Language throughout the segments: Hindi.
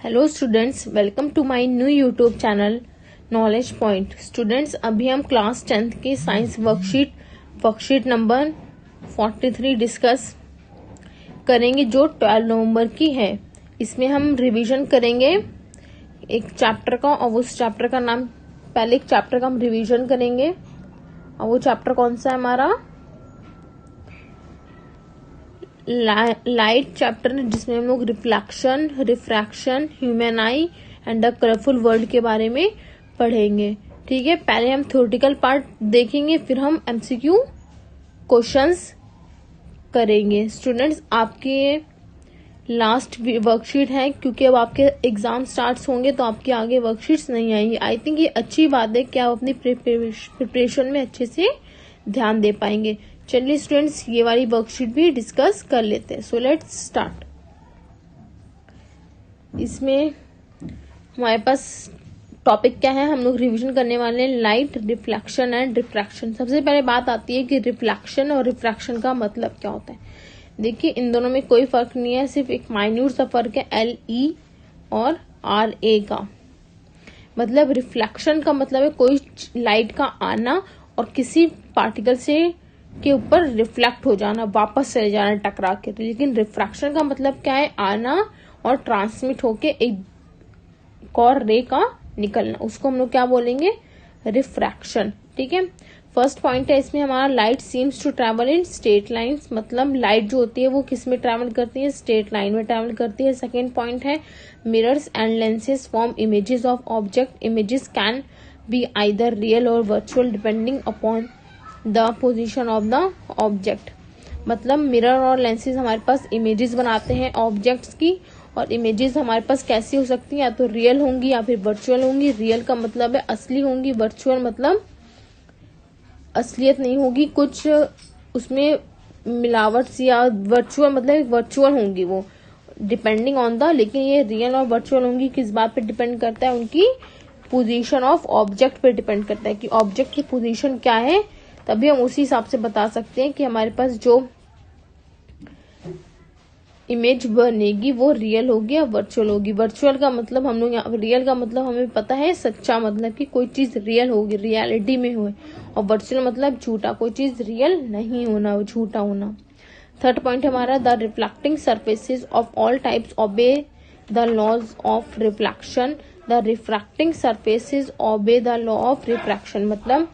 Hello students, welcome to my new YouTube channel knowledge point. Students, अभी हम क्लास 10th की साइंस वर्कशीट नंबर 43 डिस्कस करेंगे जो 12 नवंबर की है। इसमें हम रिवीजन करेंगे एक चैप्टर का, और उस चैप्टर का नाम, पहले एक चैप्टर का हम रिवीजन करेंगे, और वो चैप्टर कौन सा है हमारा लाइट चैप्टर, जिसमें हम लोग reflection, refraction, human I and the colourful world के बारे में पढ़ेंगे। ठीक है, पहले हम थ्योरेटिकल पार्ट देखेंगे, फिर हम एमसीक्यू क्वेश्चंस करेंगे। स्टूडेंट्स, आपके लास्ट वर्कशीट है, क्योंकि अब आपके एग्जाम स्टार्ट होंगे तो आपके आगे वर्कशीट्स नहीं आएंगी। आई थिंक ये अच्छी बात है कि आप अपनी प्रिपरेशन में अच्छे से ध्यान दे पाएंगे। चलिए स्टूडेंट्स, ये वाली वर्कशीट भी डिस्कस कर लेते हैं। So let's start. इसमें हमारे पास टॉपिक क्या है, हम लोग रिवीजन करने वाले हैं लाइट, रिफ्लेक्शन एंड रिफ्रैक्शन। सबसे पहले बात आती है कि रिफ्लेक्शन और रिफ्रैक्शन का मतलब क्या होता है। देखिए, इन दोनों में कोई फर्क नहीं है, सिर्फ एक माइन्यूट सा फर्क है LE और RA का। मतलब रिफ्लेक्शन का मतलब है कोई लाइट का आना और किसी पार्टिकल से के ऊपर रिफ्लेक्ट हो जाना, वापस चले जाना टकरा के। लेकिन रिफ्रैक्शन का मतलब क्या है, आना और ट्रांसमिट होके एक और रे का निकलना, उसको हम लोग क्या बोलेंगे, रिफ्रैक्शन। ठीक है, फर्स्ट पॉइंट है इसमें हमारा, light seems to travel in straight lines. मतलब लाइट जो होती है वो किस में ट्रेवल करती है, स्ट्रेट लाइन में ट्रेवल करती है। सेकेंड पॉइंट है, mirrors and lenses form images of object. Images can be either real और virtual depending upon the position of the object. मतलब मिरर और लेंसेज हमारे पास इमेजेस बनाते हैं ऑब्जेक्ट्स की, और इमेजेस हमारे पास कैसी हो सकती है, या तो रियल होंगी या फिर वर्चुअल होंगी। रियल का मतलब है असली होंगी, वर्चुअल मतलब असलियत नहीं होगी, कुछ उसमें मिलावट सी, या वर्चुअल मतलब वर्चुअल होंगी वो, डिपेंडिंग ऑन द। लेकिन ये रियल और वर्चुअल होंगी किस बात पे डिपेंड करता है, उनकी पोजीशन ऑफ ऑब्जेक्ट पे डिपेंड करता है कि ऑब्जेक्ट की पोजीशन क्या है। तभी हम उसी हिसाब से बता सकते हैं कि हमारे पास जो इमेज बनेगी वो रियल होगी या वर्चुअल होगी। वर्चुअल का मतलब हम लोग, रियल का मतलब हमें पता है सच्चा, मतलब कि कोई चीज रियल होगी, रियलिटी में हो, और वर्चुअल मतलब झूठा, कोई चीज रियल नहीं होना, झूठा होना। थर्ड पॉइंट हमारा, the reflecting surfaces of all types obey the laws of reflection. The refracting surfaces obey the law of refraction. मतलब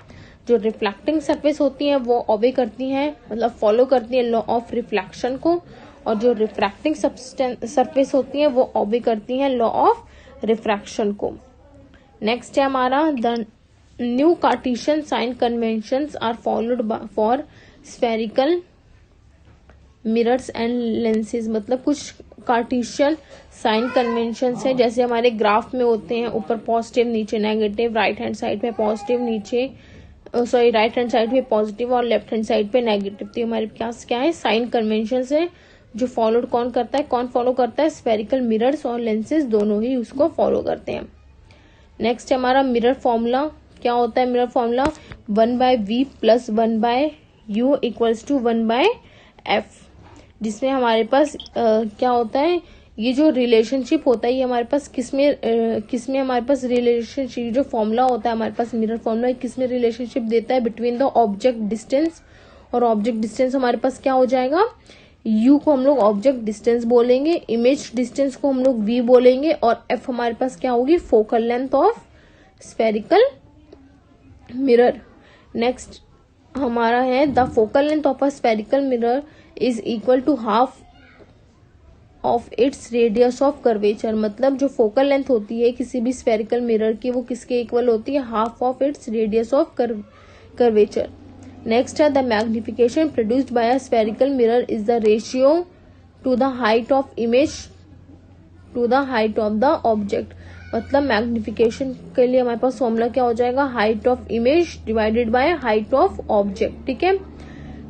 जो रिफ्लेक्टिंग सरफेस होती है वो ओबे करती हैं, मतलब फॉलो करती है लॉ ऑफ रिफ्लेक्शन को, और जो रिफ्रैक्टिंग सरफेस होती है वो ओबे करती हैं लॉ ऑफ रिफ्रैक्शन को। नेक्स्ट है हमारा, the new Cartesian sign conventions are followed for spherical mirrors and lenses. मतलब कुछ कार्टेशियन साइन कन्वेंशन है, जैसे हमारे ग्राफ में होते हैं, ऊपर पॉजिटिव नीचे नेगेटिव, राइट हैंड साइड पे पॉजिटिव नीचे, राइट हैंड साइड पे पॉजिटिव और लेफ्ट हैंड साइड पे नेगेटिव। तो हमारे पास क्या है, साइन कन्वेंशन है, जो फॉलो कौन फॉलो करता है, स्फेरिकल मिरर्स और लेंसेज दोनों ही उसको फॉलो करते हैं। नेक्स्ट है हमारा मिरर फॉर्मूला। क्या होता है mirror formula, 1/v plus 1/u equals to 1/f। जिसमें हमारे पास क्या होता है, ये जो रिलेशनशिप होता है ये हमारे पास किसमें हमारे पास रिलेशनशिप, जो फॉर्मूला होता है हमारे पास मिरर फॉर्मूला, किसमें रिलेशनशिप देता है, बिटवीन द ऑब्जेक्ट डिस्टेंस। और ऑब्जेक्ट डिस्टेंस हमारे पास क्या हो जाएगा, u को हम लोग ऑब्जेक्ट डिस्टेंस बोलेंगे, इमेज डिस्टेंस को हम लोग v बोलेंगे, और f हमारे पास क्या होगी, focal length of spherical mirror. Next हमारा है, the focal length of a spherical mirror is equal to half of its radius of curvature. मतलब जो फोकल लेंथ होती है किसी भी स्फेरिकल मिरर की, वो किसके इक्वल होती है, half of its radius of curvature. Next है, the magnification produced by a spherical mirror is the ratio to the height of image to the height of the object. मतलब मैग्निफिकेशन के लिए हमारे पास फॉर्मूला क्या हो जाएगा, height of image divided by height of object. ठीक है,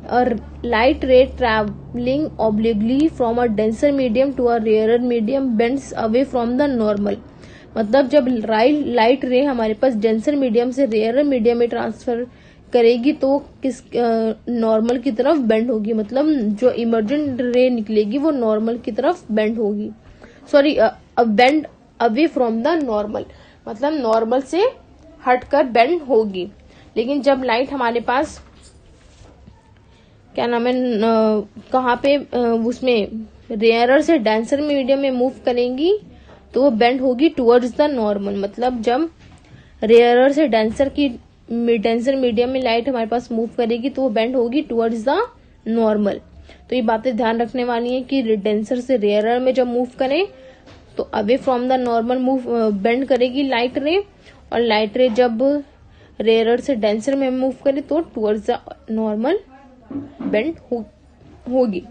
और light ray travelling obliquely from a denser medium to a rarer medium bends away from the normal. मतलब जब लाइट रे हमारे पास डेंसर मीडियम से रेयरर मीडियम में ट्रांसफर करेगी तो किस नॉर्मल की तरफ बेंड होगी। मतलब जो इमर्जेंट रे निकलेगी वो नॉर्मल की तरफ बेंड होगी, sorry bend away from the normal, मतलब नॉर्मल से हटकर बेंड होगी। लेकिन जब लाइट हमारे पास क्या नाम है कहाँ पे उसमें रेयरर से डेंसर मीडियम में मूव करेंगी तो वो बेंड होगी टुवर्ड्स द नॉर्मल। मतलब जब रेयरर से डेंसर मीडियम में लाइट हमारे पास मूव करेगी तो वो बेंड होगी टुवर्ड्स द नॉर्मल। तो ये बातें ध्यान रखने वाली हैं कि डेंसर से रेयरर में जब मूव करें तो away from the normal bend करेगी लाइट रे, और लाइट रे जब रेयरर से डेंसर में मूव करे तो टुवर्ड्स द नॉर्मल बेंड होगी।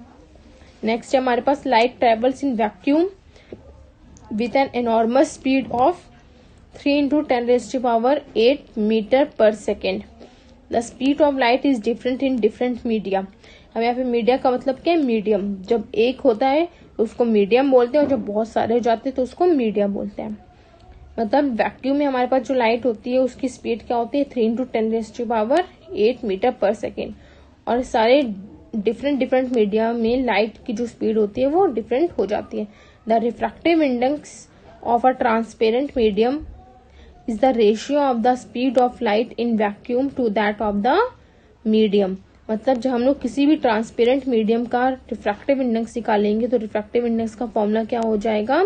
नेक्स्ट है हमारे पास light travels in vacuum with an enormous speed of 3 × 10⁸ metre per second. The speed of light is different in different media. अब यहाँ पे मीडिया का मतलब क्या है, मीडियम। जब एक होता है तो उसको मीडियम बोलते हैं, और जब बहुत सारे हो जाते हैं तो उसको मीडियम बोलते हैं। मतलब वैक्यूम में हमारे पास जो लाइट होती है उसकी स्पीड क्या होती है 3 × 10⁸ मीटर पर सेकेंड। और सारे डिफरेंट मीडिया में लाइट की जो स्पीड होती है वो डिफरेंट हो जाती है। The refractive index of a transparent medium is the ratio of the speed of light in vacuum to that of the medium. मतलब जब हम लोग किसी भी ट्रांसपेरेंट मीडियम का रिफ्रैक्टिव इंडेक्स निकालेंगे तो रिफ्रैक्टिव इंडेक्स का फॉर्मूला क्या हो जाएगा,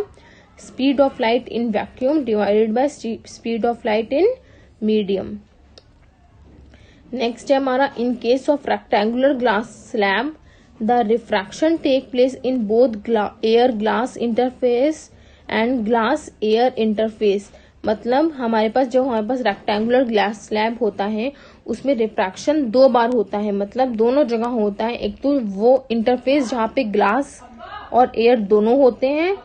speed of light in vacuum divided by speed of light in medium. Next है हमारा in case of rectangular glass slab the refraction take place in both air glass interface and glass air interface. मतलब हमारे पास रेक्टेंगुलर ग्लास स्लैब होता है उसमें रिफ्रैक्शन 2 बार होता है, मतलब दोनों जगह होता है। एक तो वो इंटरफेस जहाँ पे ग्लास और एयर दोनों होते हैं,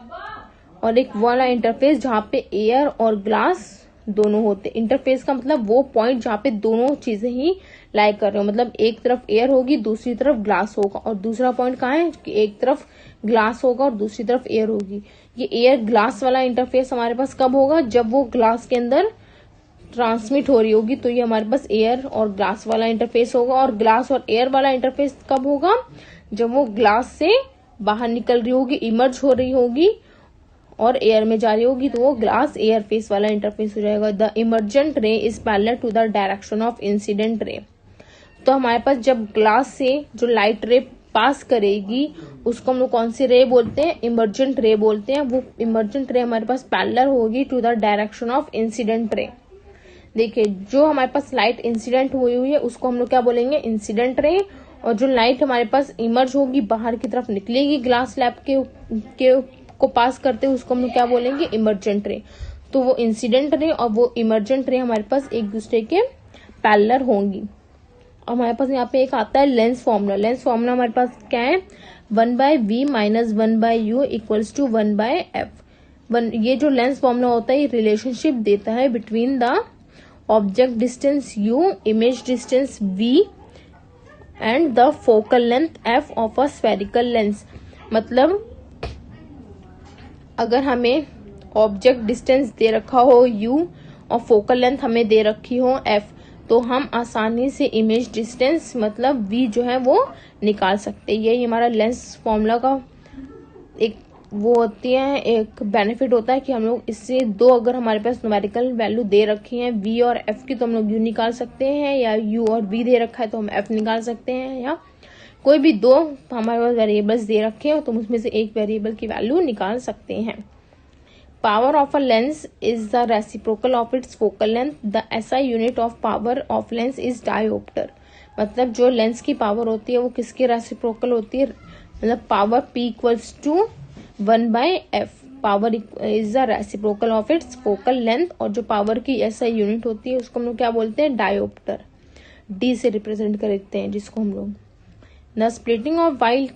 और एक वाला इंटरफेस जहाँ पे एयर और ग्लास दोनों होते हैं। इंटरफेस का मतलब वो पॉइंट जहाँ पे दोनों चीजें ही लाई कर रहे हो, मतलब एक तरफ एयर होगी दूसरी तरफ ग्लास होगा, और दूसरा पॉइंट कहाँ है कि एक तरफ ग्लास होगा और दूसरी तरफ एयर होगी। ये एयर ग्लास वाला इंटरफेस हमारे पास कब होगा, जब वो ग्लास के अंदर ट्रांसमिट हो रही होगी, तो ये हमारे पास एयर और ग्लास वाला इंटरफेस होगा। और ग्लास और एयर वाला इंटरफेस कब होगा, जब वो ग्लास से बाहर निकल रही होगी, इमर्ज हो रही होगी और एयर में जा रही होगी, तो वो ग्लास एयर फेस वाला इंटरफेस हो जाएगा। The emergent ray is parallel to the direction of incident ray. तो हमारे पास जब ग्लास से जो लाइट रे पास करेगी उसको हम लोग कौन सी रे बोलते हैं, इमर्जेंट रे बोलते हैं। वो इमर्जेंट रे हमारे पास पैरेलल होगी to the direction of incident ray. देखिए जो हमारे पास लाइट इंसिडेंट हुई है उसको हम लोग क्या बोलेंगे, इंसिडेंट रे। और जो लाइट हमारे पास इमर्ज होगी, बाहर की तरफ निकलेगी ग्लास स्लैब के को पास करते हुए, उसको हम लोग क्या बोलेंगे, इमर्जेंट रे। तो वो इंसिडेंट रे और वो इमर्जेंट रे हमारे पास एक दूसरे के पैरेलल होंगी। हमारे पास यहाँ पे एक आता है लेंस फॉर्मूला। लेंस फॉर्मूला हमारे पास क्या है, 1/v - 1/u = 1/f। ये जो लेंस फॉर्मूला होता है ये रिलेशनशिप देता है between the object distance u, image distance v and the focal length f of a spherical lens. मतलब अगर हमें ऑब्जेक्ट डिस्टेंस दे रखा हो u और फोकल लेंथ हमें दे रखी हो f, तो हम आसानी से इमेज डिस्टेंस मतलब v जो है वो निकाल सकते हैं। यही हमारा लेंस फॉर्मूला का एक वो होती है, एक बेनिफिट होता है कि हम लोग इससे दो अगर हमारे पास न्यूमेरिकल वैल्यू दे रखी है v और f की, तो हम लोग u निकाल सकते हैं, या u और v दे रखा है तो हम f निकाल सकते हैं, या कोई भी दो हमारे पास वेरिएबल्स दे रखे हो तो उसमें से एक वेरिएबल की वैल्यू निकाल सकते हैं। Power of a lens is the reciprocal of its focal length. The SI unit of power of lens is dioptre. मतलब जो लेंस की पावर होती है वो किसकी रेसिप्रोकल होती है, मतलब power P = 1/f। Power is the reciprocal of its focal length, और जो पावर की SI यूनिट होती है उसको हम लोग क्या बोलते हैं, डायोप्टर। D से रिप्रेजेंट करते हैं जिसको हम लोग। The splitting of white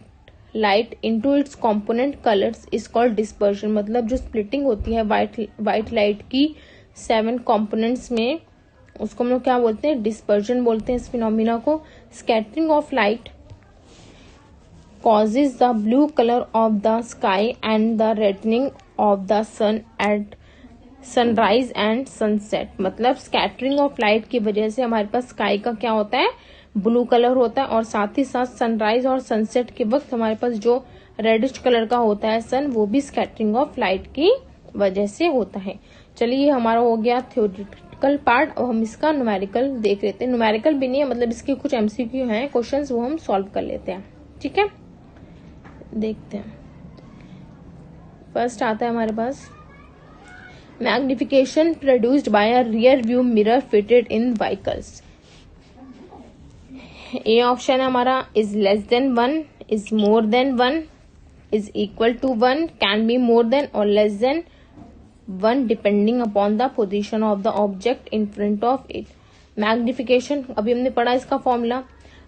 light into it's component colours is called dispersion. मतलब जो स्प्लिटिंग होती है वाइट लाइट की 7 कंपोनेंट्स में, उसको हम लोग क्या बोलते हैं, डिस्पर्शन बोलते हैं इस फिनोमिना को। Scattering of light causes the blue color of the sky and the reddening of the sun at sunrise and sunset। मतलब स्कैटरिंग ऑफ लाइट की वजह से हमारे पास स्काई का क्या होता है, ब्लू कलर होता है, और साथ ही साथ सनराइज और सनसेट के वक्त हमारे पास जो रेडिश कलर का होता है सन, वो भी स्कैटरिंग ऑफ लाइट की वजह से होता है। चलिए ये हमारा हो गया थ्योरेटिकल पार्ट। अब हम इसका न्यूमेरिकल देख लेते हैं। न्यूमेरिकल भी नहीं है, मतलब इसके कुछ एमसीक्यू हैं क्वेश्चंस, वो हम सॉल्व कर लेते हैं। ठीक है, देखते हैं। फर्स्ट आता है हमारे पास, magnification produced by a rear view mirror fitted in vehicles. A option है हमारा, is less than 1, is more than 1, is equal to 1, can be more than और less than 1 depending upon the position of the object in front of it. Magnification अभी हमने पढ़ा इसका फॉर्मूला।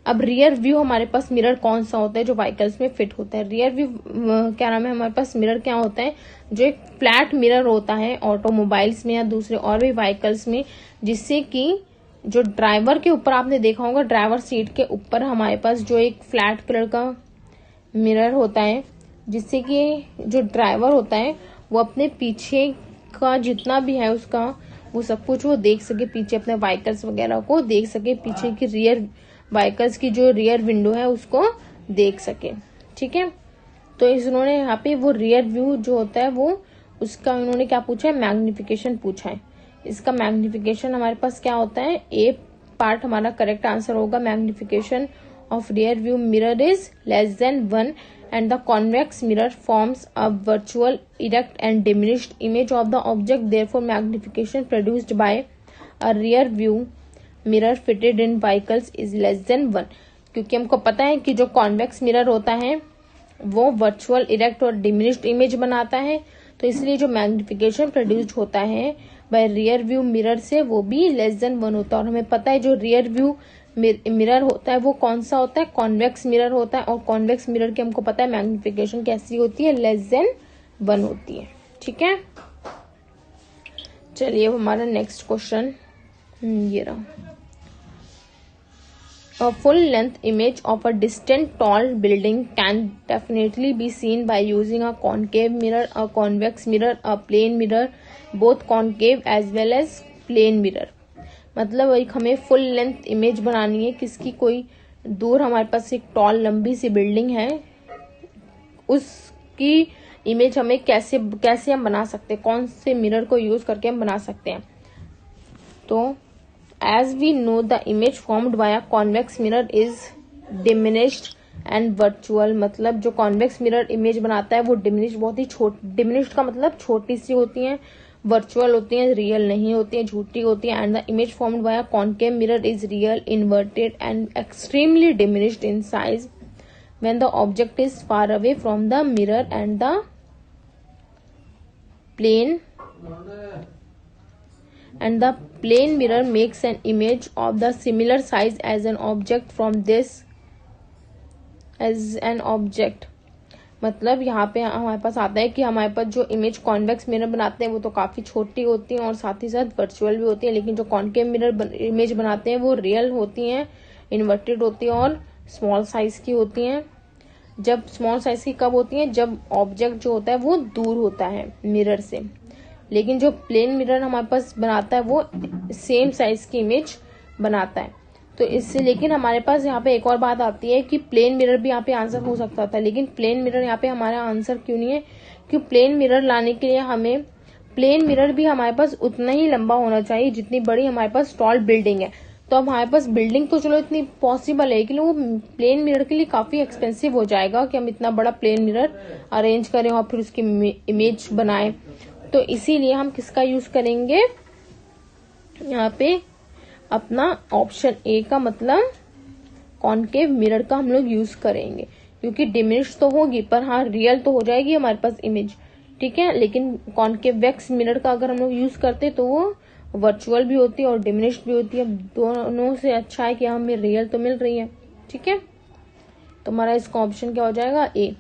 अब रियर व्यू हमारे पास मिरर कौन सा होता है जो व्हीकल्स में फिट होता है। रियर व्यू क्या नाम है, हमारे पास मिरर क्या होता है, जो एक फ्लैट मिरर होता है ऑटोमोबाइल्स में या दूसरे और भी व्हीकल्स में, जिससे कि जो ड्राइवर के ऊपर आपने देखा होगा, ड्राइवर सीट के ऊपर हमारे पास जो एक फ्लैट कलर का मिरर होता है, जिससे कि जो ड्राइवर होता है वो अपने पीछे का जितना भी है उसका वो सब कुछ वो देख सके, पीछे अपने व्हीकल्स वगैरह को देख सके, पीछे की रियर व्हीकल्स की जो रियर विंडो है उसको देख सके। ठीक है, तो इन्होंने यहाँ पे वो रियर व्यू जो होता है वो उसका इन्होंने क्या पूछा है, मैग्निफिकेशन पूछा है। इसका मैग्निफिकेशन हमारे पास क्या होता है, ए पार्ट हमारा करेक्ट आंसर होगा। Magnification of rear view mirror is less than 1 and the convex mirror forms a virtual erect and diminished image of the object. Therefore magnification produced by a rear view mirror fitted in vehicles is less than 1। क्योंकि हमको पता है कि जो कॉन्वेक्स मिरर होता है वो वर्चुअल इरेक्ट और डिमिनिश्ड इमेज बनाता है, तो इसलिए जो मैग्निफिकेशन प्रोड्यूस्ड होता है बाय रियर व्यू मिरर से वो भी लेस देन 1 होता है। और हमें पता है जो रियर व्यू मिरर होता है वो कौन सा होता है, कॉन्वेक्स मिरर होता है। और कॉन्वेक्स मिरर की हमको पता है मैग्निफिकेशन कैसी होती है, लेस देन 1 होती है। ठीक है, चलिए अब हमारा नेक्स्ट क्वेश्चन ये रहा। A full length image of a distant tall building can definitely be seen by using a concave mirror, a convex mirror, a plane mirror, both concave as well as plane mirror। मतलब एक हमें फुल लेंथ इमेज बनानी है किसकी, कोई दूर हमारे पास एक टॉल लंबी सी बिल्डिंग है, उसकी इमेज हमें कैसे हम बना सकते हैं, कौन से मिरर को यूज करके हम बना सकते हैं। तो as we know the image formed by a convex mirror is diminished and virtual. मतलब जो कॉन्वेक्स मिरर इमेज बनाता है वो डिमिनिश्ड, बहुत ही डिमिनिश्ड का मतलब छोटी सी होती है, वर्चुअल होती है, रियल नहीं होती है, झूठी होती है। And the image formed by a concave mirror is real, inverted and extremely diminished in size when the object is far away from the mirror and the plane mirror makes an image of the similar size as an object from this as an object। मतलब यहाँ पे हमारे पास आता है कि हमारे पास जो इमेज कॉन्वेक्स मिरर बनाते हैं वो तो काफी छोटी होती हैं और साथ ही साथ वर्चुअल भी होती है, लेकिन जो कॉनकेव मिरर इमेज बनाते हैं वो रियल होती हैं, इन्वर्टेड होती है और स्मॉल साइज की होती हैं। जब स्मॉल साइज की कब होती है, जब ऑब्जेक्ट जो होता है वो दूर होता है मिरर से। लेकिन जो प्लेन मिरर हमारे पास बनाता है वो सेम साइज की इमेज बनाता है। तो इससे लेकिन हमारे पास यहाँ पे एक और बात आती है कि प्लेन मिरर भी यहाँ पे आंसर हो सकता था, लेकिन प्लेन मिरर यहाँ पे हमारा आंसर क्यों नहीं है, क्योंकि प्लेन मिरर लाने के लिए हमें प्लेन मिरर भी हमारे पास उतना ही लंबा होना चाहिए जितनी बड़ी हमारे पास टॉल बिल्डिंग है। तो अब हमारे पास बिल्डिंग तो चलो इतनी पॉसिबल है, लेकिन वो प्लेन मिरर के लिए काफी एक्सपेंसिव हो जाएगा कि हम इतना बड़ा प्लेन मिरर अरेंज करें और फिर उसकी इमेज बनाएं। तो इसीलिए हम किसका यूज करेंगे यहाँ पे, अपना ऑप्शन ए का मतलब कॉनकेव मिरर का हम लोग यूज करेंगे, क्योंकि डिमिनिश तो होगी पर हाँ रियल तो हो जाएगी हमारे पास इमेज। ठीक है, लेकिन कॉनकेवेक्स मिरर का अगर हम लोग यूज करते तो वो वर्चुअल भी होती है और डिमिनिश्ड भी होती है। दोनों से अच्छा है कि हमें रियल तो मिल रही है। ठीक है, तो हमारा इसका ऑप्शन क्या हो जाएगा, ए।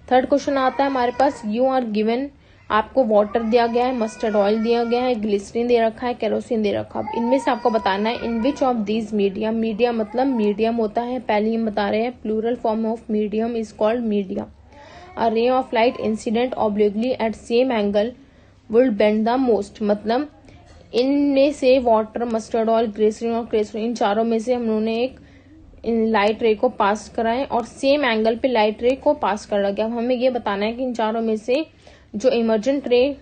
थर्ड क्वेश्चन आता है हमारे पास, यू आर गिवन, आपको वाटर दिया गया है, मस्टर्ड ऑयल दिया गया है, ग्लिसरीन दे रखा है, केरोसिन दे रखा है। इनमें से आपको बताना है in which of these medium, medium मतलब मीडियम होता है, पहले हम बता रहे हैं plural form of medium is called medium. A ray of light incident obliquely at same angle would bend the most. मतलब इनमें से वाटर, मस्टर्ड ऑयल, ग्लिसरीन और केरोसिन, इन चारों में से हम लोगों ने एक लाइट रे को पास कराए और सेम एंगल पे लाइट रे को पास कर लगे। अब हमें ये बताना है कि इन चारों में से जो इमर्जेंट रे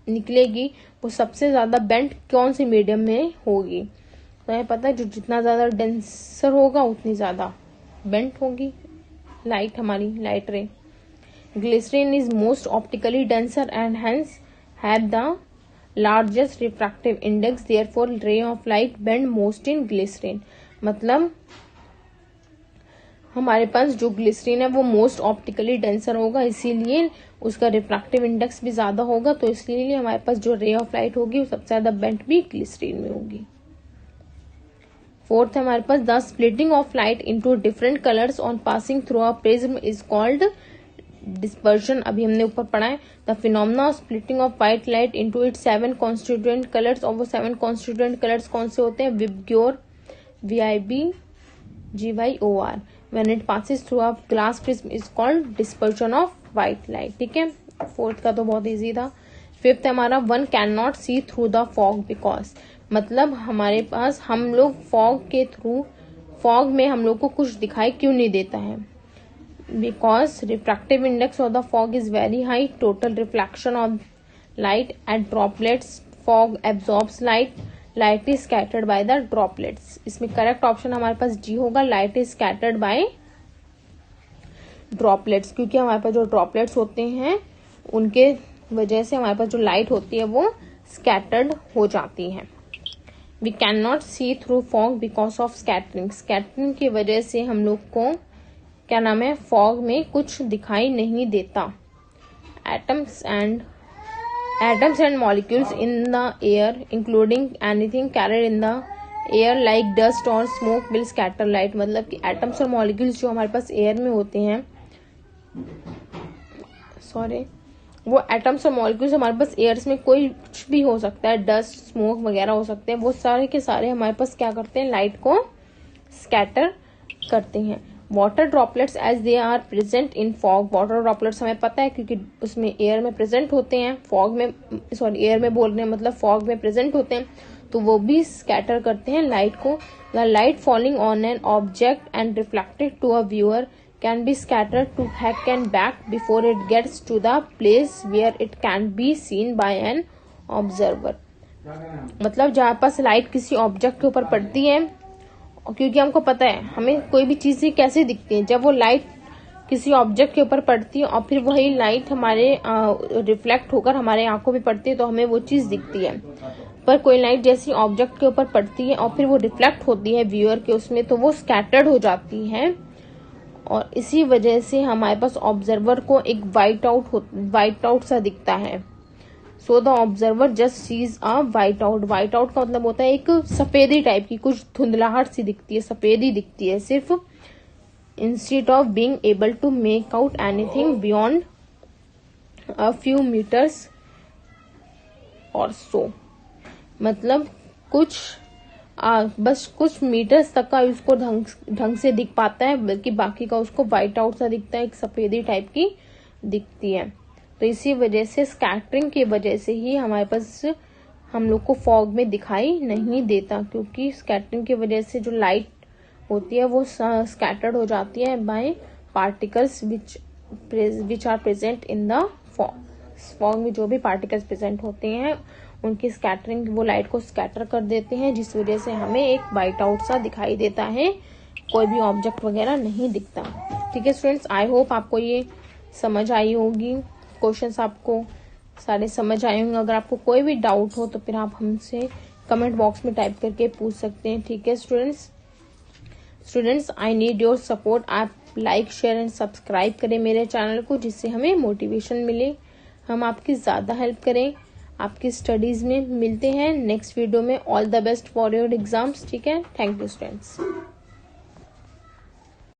निकलेगी वो सबसे ज्यादा बेंट कौन सी मीडियम में होगी? तो हमें पता है जो जितना ज्यादा डेंसर होगा उतनी ज्यादा बेंट होगी लाइट, हमारी light ray. Glycerine is most optically denser and hence have the largest refractive index, therefore ray of light bend most in glycerine. मतलब हमारे पास जो ग्लिसरीन है वो मोस्ट ऑप्टिकली डेंसर होगा, इसीलिए उसका रिफ्रैक्टिव इंडेक्स भी ज्यादा होगा, तो इसलिए हमारे पास जो रे ऑफ लाइट होगी वो सबसे ज्यादा बेंट भी ग्लिसरीन में होगी। फोर्थ है हमारे पास the splitting of light into different colours on passing through a prism is called dispersion. अभी हमने ऊपर पढ़ा है the phenomena of splitting of white light into its 7 constituent colours. और वो 7 कॉन्स्टिट्यूएंट कलर्स कौन से होते हैं? VIBGYOR, VIBGYOR। When it passes through a glass prism is called dispersion of white light। ठीक है, फोर्थ का तो बहुत इजी था। फिफ्थ है हमारा one can not see through the fog because. मतलब हमारे पास हम लोग फॉग के थ्रू, फॉग में हम लोग को कुछ दिखाई क्यों नहीं देता है? Because refractive index of the fog is very high, total reflection of light at droplets, fog absorbs light, light is scattered by the droplets. इसमें करेक्ट ऑप्शन हमारे पास जी होगा, light is scattered by droplets, क्योंकि हमारे पास जो ड्रॉपलेट्स होते हैं उनके वजह से हमारे पास जो लाइट होती है वो स्कैटर्ड हो जाती है। We can not see through fog because of scattering. Scattering की वजह से हम लोग को क्या नाम है, फॉग में कुछ दिखाई नहीं देता। Atoms and molecules in the air including anything carried in the air like dust or smoke will scatter light। मतलब कि एटम्स और मॉलिक्यूल्स जो हमारे पास एयर में होते हैं, वो एटम्स और मॉलिक्यूल्स हमारे पास एयर्स में कोई कुछ भी हो सकता है, डस्ट, स्मोक वगैरह हो सकते हैं, वो सारे के सारे हमारे पास क्या करते हैं, लाइट को स्कैटर करते हैं। Water droplets as they are present in fog. Water droplets हमें पता है क्योंकि उसमें एयर में प्रेजेंट होते हैं, फॉग में एयर में बोल रहे हैं, मतलब फॉग में प्रेजेंट होते हैं, तो वो भी स्कैटर करते हैं लाइट को। The light falling on an object and reflected to a viewer can be scattered to hack and back before it gets to the place where it can be seen by an observer. मतलब जहाँ पास लाइट किसी ऑब्जेक्ट के ऊपर पड़ती है, क्योंकि हमको पता है हमें कोई भी चीज कैसे दिखती है, जब वो लाइट किसी ऑब्जेक्ट के ऊपर पड़ती है और फिर वही लाइट हमारे रिफ्लेक्ट होकर हमारे आंखों पे पड़ती है तो हमें वो चीज दिखती है। पर कोई लाइट जैसी ऑब्जेक्ट के ऊपर पड़ती है और फिर वो रिफ्लेक्ट होती है व्यूअर के उसमें, तो वो स्कैटर्ड हो जाती है, और इसी वजह से हमारे पास ऑब्जर्वर को एक वाइट आउट सा दिखता है। So the observer just sees a white out. White out का मतलब होता है एक सफेदी टाइप की, कुछ धुंधलाहट सी दिखती है, सफेदी दिखती है सिर्फ, instead of being able to make out anything beyond a few metres or so. मतलब कुछ बस कुछ मीटर्स तक का उसको ढंग से दिख पाता है, बल्कि बाकी का उसको व्हाइट आउट सा दिखता है, एक सफेदी टाइप की दिखती है। तो इसी वजह से स्कैटरिंग की वजह से ही हमारे पास हम लोग को फॉग में दिखाई नहीं देता, क्योंकि स्कैटरिंग की वजह से जो लाइट होती है वो स्कैटर्ड हो जाती है by particles which are present in the fog. Fog में जो भी पार्टिकल्स प्रेजेंट होते हैं उनकी स्कैटरिंग, वो लाइट को स्कैटर कर देते हैं, जिस वजह से हमें एक वाइट आउट सा दिखाई देता है, कोई भी ऑब्जेक्ट वगैरह नहीं दिखता। ठीक है स्टूडेंट्स, आई होप आपको ये समझ आई होगी, क्वेश्चंस आपको सारे समझ आए होंगे। अगर आपको कोई भी डाउट हो तो फिर आप हमसे कमेंट बॉक्स में टाइप करके पूछ सकते हैं। ठीक है students, I need your support. आप लाइक, शेयर एंड सब्सक्राइब करें मेरे चैनल को, जिससे हमें मोटिवेशन मिले, हम आपकी ज्यादा हेल्प करें आपकी स्टडीज में। मिलते हैं नेक्स्ट वीडियो में। All the best for your exams. ठीक है, थैंक यू स्टूडेंट्स।